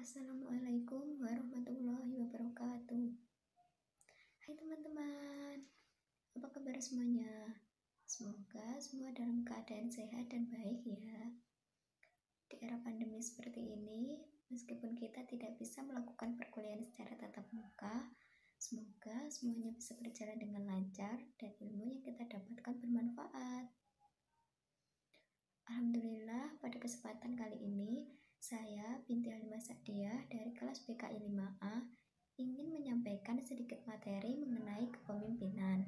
Assalamualaikum warahmatullahi wabarakatuh. Hai teman-teman, apa kabar semuanya? Semoga semua dalam keadaan sehat dan baik ya. Di era pandemi seperti ini, meskipun kita tidak bisa melakukan perkuliahan secara tatap muka, semoga semuanya bisa berjalan dengan lancar dan ilmu yang kita dapatkan bermanfaat. Alhamdulillah, pada kesempatan kali ini saya, Binti Halimah Sa'diyah dari kelas BKI 5A, ingin menyampaikan sedikit materi mengenai kepemimpinan.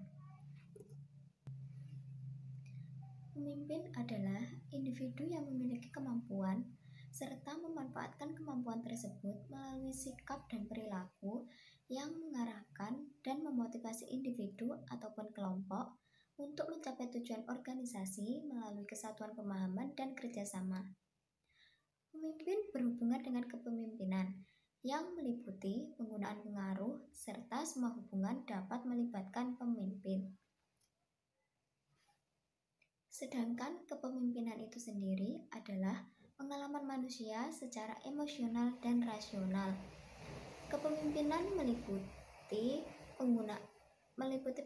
Pemimpin adalah individu yang memiliki kemampuan serta memanfaatkan kemampuan tersebut melalui sikap dan perilaku yang mengarahkan dan memotivasi individu ataupun kelompok untuk mencapai tujuan organisasi melalui kesatuan pemahaman dan kerjasama. Pemimpin berhubungan dengan kepemimpinan yang meliputi penggunaan pengaruh serta semua hubungan dapat melibatkan pemimpin. Sedangkan kepemimpinan itu sendiri adalah pengalaman manusia secara emosional dan rasional. Kepemimpinan meliputi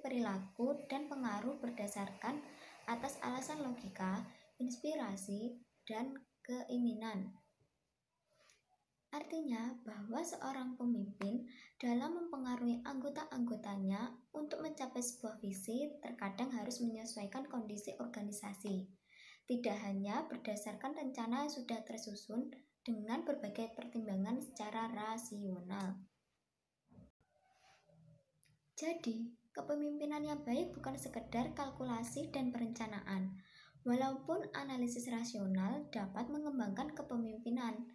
perilaku dan pengaruh berdasarkan atas alasan logika, inspirasi, dan keinginan. Artinya bahwa seorang pemimpin dalam mempengaruhi anggota-anggotanya untuk mencapai sebuah visi terkadang harus menyesuaikan kondisi organisasi. Tidak hanya berdasarkan rencana yang sudah tersusun dengan berbagai pertimbangan secara rasional. Jadi, kepemimpinan yang baik bukan sekedar kalkulasi dan perencanaan. Walaupun analisis rasional dapat mengembangkan kepemimpinan,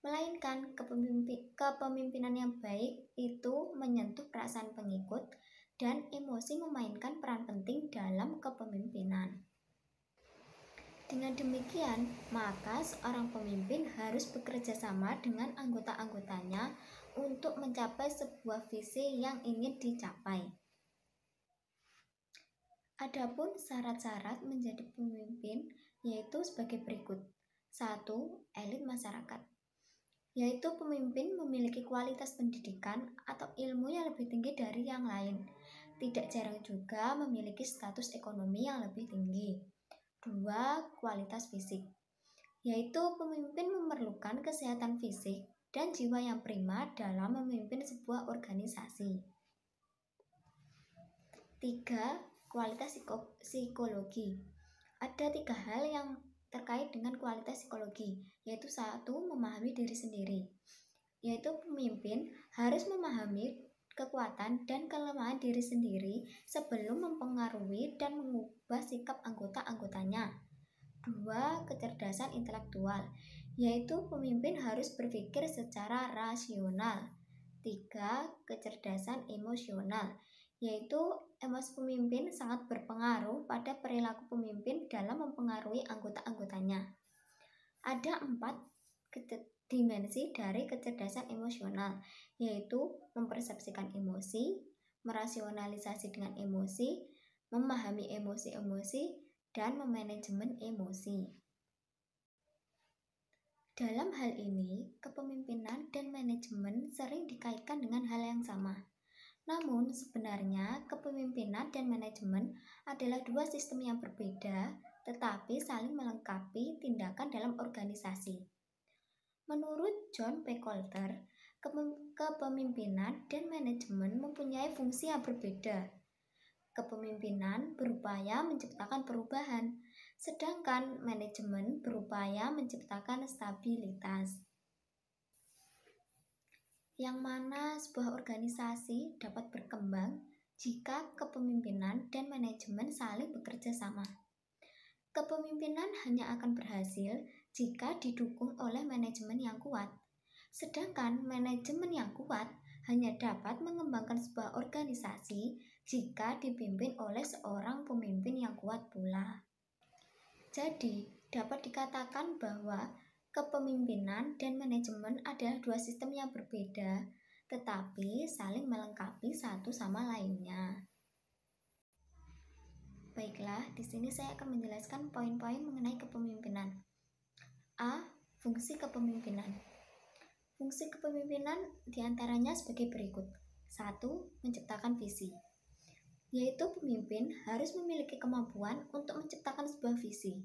melainkan kepemimpinan yang baik itu menyentuh perasaan pengikut dan emosi memainkan peran penting dalam kepemimpinan. Dengan demikian, maka seorang pemimpin harus bekerja sama dengan anggota-anggotanya untuk mencapai sebuah visi yang ingin dicapai. Adapun syarat-syarat menjadi pemimpin yaitu sebagai berikut. 1. Elit masyarakat, yaitu pemimpin memiliki kualitas pendidikan atau ilmu yang lebih tinggi dari yang lain. Tidak jarang juga memiliki status ekonomi yang lebih tinggi. 2. Kualitas fisik, yaitu pemimpin memerlukan kesehatan fisik dan jiwa yang prima dalam memimpin sebuah organisasi. 3. Kualitas psikologi. Ada 3 hal yang terkait dengan kualitas psikologi, yaitu 1. Memahami diri sendiri, yaitu pemimpin harus memahami kekuatan dan kelemahan diri sendiri sebelum mempengaruhi dan mengubah sikap anggota-anggotanya. 2. Kecerdasan intelektual, yaitu pemimpin harus berpikir secara rasional. 3. Kecerdasan emosional, yaitu emosi pemimpin sangat berpengaruh pada perilaku pemimpin dalam mempengaruhi anggota-anggotanya. Ada 4 dimensi dari kecerdasan emosional, yaitu mempersepsikan emosi, merasionalisasi dengan emosi, memahami emosi-emosi, dan memanajemen emosi. Dalam hal ini, kepemimpinan dan manajemen sering dikaitkan dengan hal yang sama. Namun, sebenarnya kepemimpinan dan manajemen adalah 2 sistem yang berbeda, tetapi saling melengkapi tindakan dalam organisasi. Menurut John P. Coulter, kepemimpinan dan manajemen mempunyai fungsi yang berbeda. Kepemimpinan berupaya menciptakan perubahan, sedangkan manajemen berupaya menciptakan stabilitas. Yang mana sebuah organisasi dapat berkembang jika kepemimpinan dan manajemen saling bekerja sama. Kepemimpinan hanya akan berhasil jika didukung oleh manajemen yang kuat. Sedangkan manajemen yang kuat hanya dapat mengembangkan sebuah organisasi jika dipimpin oleh seorang pemimpin yang kuat pula. Jadi, dapat dikatakan bahwa kepemimpinan dan manajemen adalah 2 sistem yang berbeda, tetapi saling melengkapi satu sama lainnya. Baiklah, di sini saya akan menjelaskan poin-poin mengenai kepemimpinan. A. Fungsi kepemimpinan. Fungsi kepemimpinan diantaranya sebagai berikut. 1. Menciptakan visi, yaitu pemimpin harus memiliki kemampuan untuk menciptakan sebuah visi,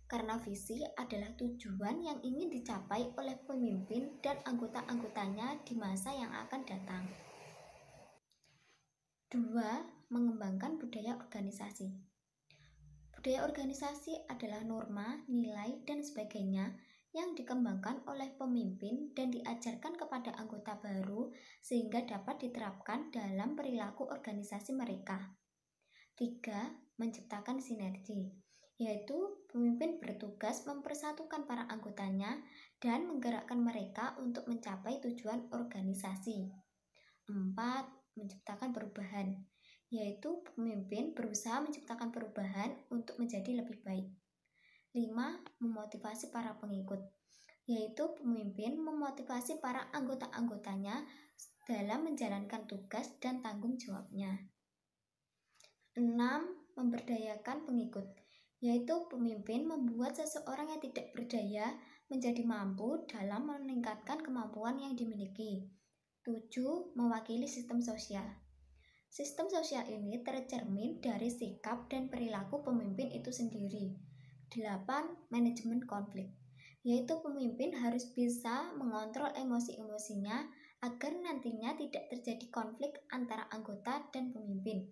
karena visi adalah tujuan yang ingin dicapai oleh pemimpin dan anggota-anggotanya di masa yang akan datang. 2. Mengembangkan budaya organisasi. Budaya organisasi adalah norma, nilai, dan sebagainya yang dikembangkan oleh pemimpin dan diajarkan kepada anggota baru sehingga dapat diterapkan dalam perilaku organisasi mereka. 3. Menciptakan sinergi, yaitu pemimpin bertugas mempersatukan para anggotanya dan menggerakkan mereka untuk mencapai tujuan organisasi. 4. Menciptakan perubahan, yaitu pemimpin berusaha menciptakan perubahan untuk menjadi lebih baik. 5. Memotivasi para pengikut, yaitu pemimpin memotivasi para anggota-anggotanya dalam menjalankan tugas dan tanggung jawabnya. 6. Memberdayakan pengikut, yaitu pemimpin membuat seseorang yang tidak berdaya menjadi mampu dalam meningkatkan kemampuan yang dimiliki. 7. Mewakili sistem sosial. Sistem sosial ini tercermin dari sikap dan perilaku pemimpin itu sendiri. 8. Manajemen konflik, yaitu pemimpin harus bisa mengontrol emosi-emosinya agar nantinya tidak terjadi konflik antara anggota dan pemimpin.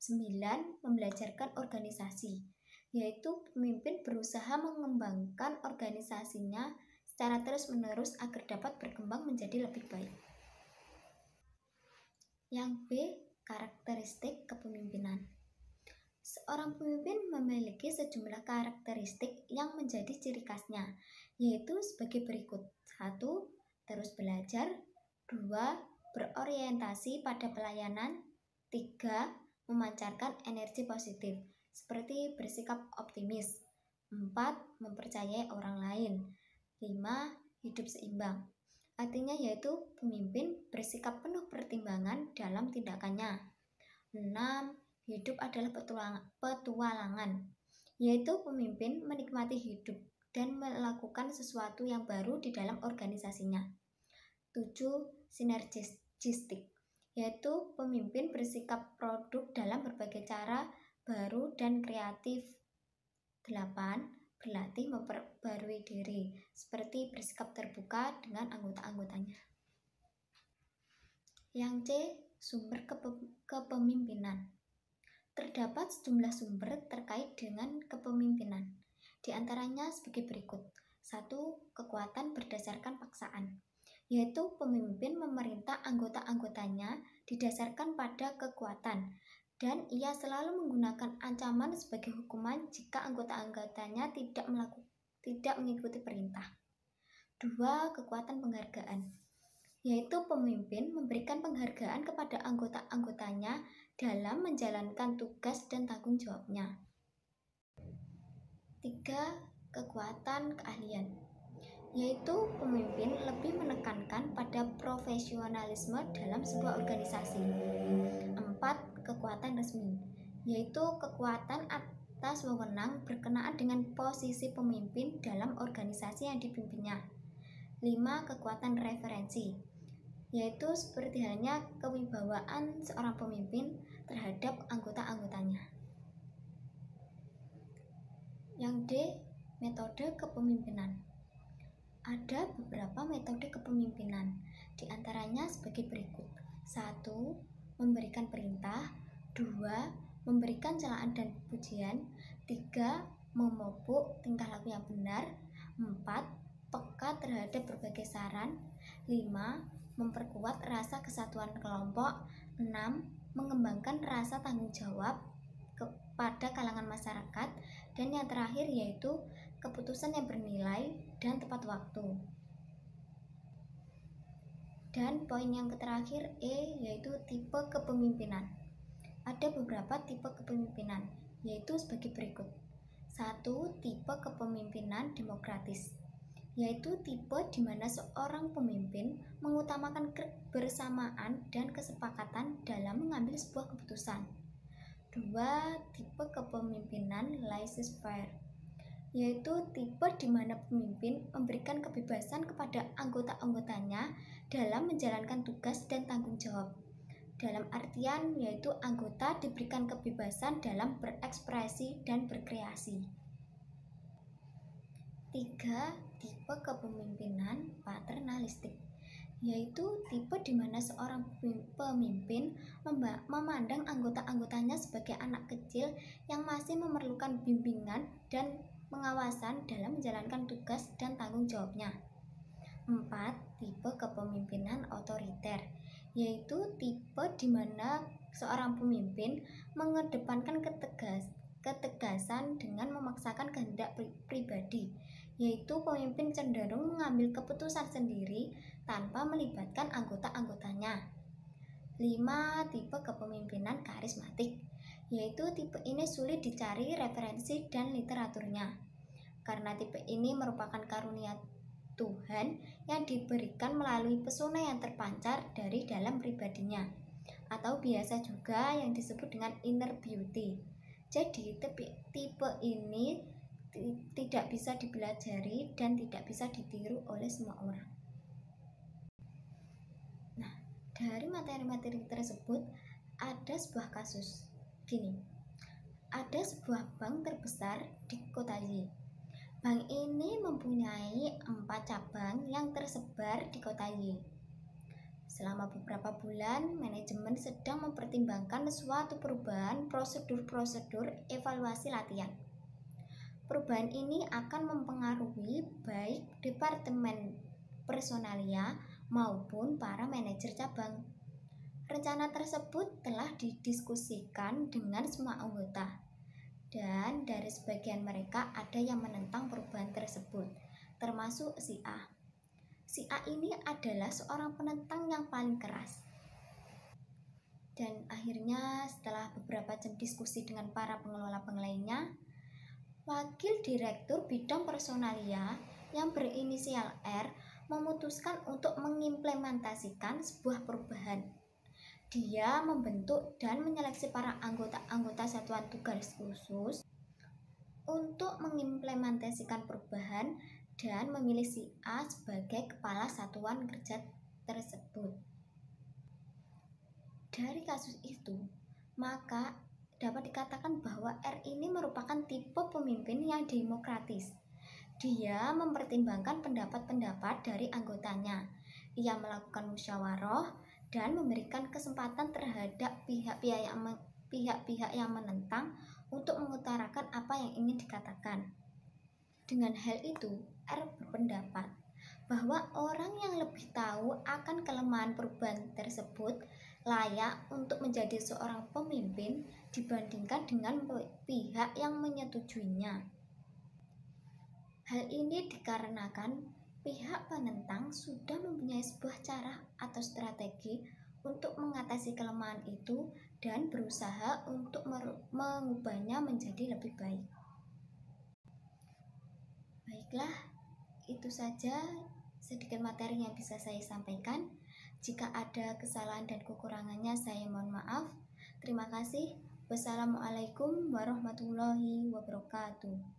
9. Membelajarkan organisasi, yaitu pemimpin berusaha mengembangkan organisasinya secara terus-menerus agar dapat berkembang menjadi lebih baik. Yang B. Karakteristik kepemimpinan. Seorang pemimpin memiliki sejumlah karakteristik yang menjadi ciri khasnya, yaitu sebagai berikut. 1. Terus belajar. 2. Berorientasi pada pelayanan. 3. Memancarkan energi positif, seperti bersikap optimis. 4. Mempercayai orang lain. 5. Hidup seimbang. Artinya yaitu pemimpin bersikap penuh pertimbangan dalam tindakannya. 6. Hidup adalah petualangan, yaitu pemimpin menikmati hidup dan melakukan sesuatu yang baru di dalam organisasinya. 7. Sinergistik, yaitu pemimpin bersikap produk dalam berbagai cara baru dan kreatif. 8. Berlatih memperbarui diri, seperti bersikap terbuka dengan anggota-anggotanya. Yang C. Sumber kepemimpinan. Terdapat sejumlah sumber terkait dengan kepemimpinan. Di antaranya sebagai berikut. 1. Kekuatan berdasarkan paksaan, yaitu pemimpin memerintah anggota-anggotanya didasarkan pada kekuatan, dan ia selalu menggunakan ancaman sebagai hukuman jika anggota-anggotanya tidak mengikuti perintah. 2. Kekuatan penghargaan, yaitu pemimpin memberikan penghargaan kepada anggota-anggotanya dalam menjalankan tugas dan tanggung jawabnya. 3. Kekuatan keahlian, yaitu pemimpin lebih menekankan pada profesionalisme dalam sebuah organisasi. 4. Kekuatan resmi, yaitu kekuatan atas wewenang berkenaan dengan posisi pemimpin dalam organisasi yang dipimpinnya. 5. Kekuatan referensi, yaitu seperti halnya kewibawaan seorang pemimpin terhadap anggota-anggotanya. Yang D. Metode kepemimpinan. Ada beberapa metode kepemimpinan, di antaranya sebagai berikut. 1. Memberikan perintah. 2. Memberikan celaan dan pujian. 3. Memupuk tingkah laku yang benar. 4. Peka terhadap berbagai saran. 5. Memperkuat rasa kesatuan kelompok. 6. Mengembangkan rasa tanggung jawab kepada kalangan masyarakat. Dan yang terakhir yaitu keputusan yang bernilai dan tepat waktu. Dan poin yang terakhir E, yaitu tipe kepemimpinan. Ada beberapa tipe kepemimpinan, yaitu sebagai berikut. 1. Tipe kepemimpinan demokratis, yaitu tipe di mana seorang pemimpin mengutamakan kebersamaan dan kesepakatan dalam mengambil sebuah keputusan. 2. Tipe kepemimpinan laissez-faire, yaitu tipe di mana pemimpin memberikan kebebasan kepada anggota-anggotanya dalam menjalankan tugas dan tanggung jawab. Dalam artian yaitu anggota diberikan kebebasan dalam berekspresi dan berkreasi. 3. Tipe kepemimpinan paternalistik, yaitu tipe di mana seorang pemimpin memandang anggota-anggotanya sebagai anak kecil yang masih memerlukan bimbingan dan pengawasan dalam menjalankan tugas dan tanggung jawabnya. 4. Tipe kepemimpinan otoriter, yaitu tipe di mana seorang pemimpin mengedepankan ketegasan dengan memaksakan kehendak pribadi, yaitu pemimpin cenderung mengambil keputusan sendiri tanpa melibatkan anggota-anggotanya. 5. Tipe kepemimpinan karismatik, yaitu tipe ini sulit dicari referensi dan literaturnya, karena tipe ini merupakan karunia Tuhan yang diberikan melalui pesona yang terpancar dari dalam pribadinya, atau biasa juga yang disebut dengan inner beauty. Jadi tipe ini tidak bisa dipelajari dan tidak bisa ditiru oleh semua orang. Nah, dari materi-materi tersebut ada sebuah kasus. Gini, ada sebuah bank terbesar di kota Y. Bank ini mempunyai 4 cabang yang tersebar di kota Y. Selama beberapa bulan, manajemen sedang mempertimbangkan suatu perubahan prosedur-prosedur evaluasi latihan. Perubahan ini akan mempengaruhi baik departemen personalia maupun para manajer cabang. Rencana tersebut telah didiskusikan dengan semua anggota. Dan dari sebagian mereka ada yang menentang perubahan tersebut, termasuk si A. Si A ini adalah seorang penentang yang paling keras. Dan akhirnya setelah beberapa jam diskusi dengan para pengelola bank lainnya, wakil direktur bidang personalia yang berinisial R memutuskan untuk mengimplementasikan sebuah perubahan. Dia membentuk dan menyeleksi para anggota satuan tugas khusus untuk mengimplementasikan perubahan dan memilih si A sebagai kepala satuan kerja tersebut. Dari kasus itu, maka dapat dikatakan bahwa R ini merupakan tipe pemimpin yang demokratis. Dia mempertimbangkan pendapat-pendapat dari anggotanya. Ia melakukan musyawarah dan memberikan kesempatan terhadap pihak-pihak yang menentang untuk mengutarakan apa yang ingin dikatakan. Dengan hal itu, R berpendapat bahwa orang yang lebih tahu akan kelemahan perubahan tersebut layak untuk menjadi seorang pemimpin dibandingkan dengan pihak yang menyetujuinya. Hal ini dikarenakan pihak penentang sudah mempunyai sebuah cara atau strategi untuk mengatasi kelemahan itu dan berusaha untuk mengubahnya menjadi lebih baik. Baiklah, itu saja sedikit materi yang bisa saya sampaikan. Jika ada kesalahan dan kekurangannya, saya mohon maaf. Terima kasih. Wassalamualaikum warahmatullahi wabarakatuh.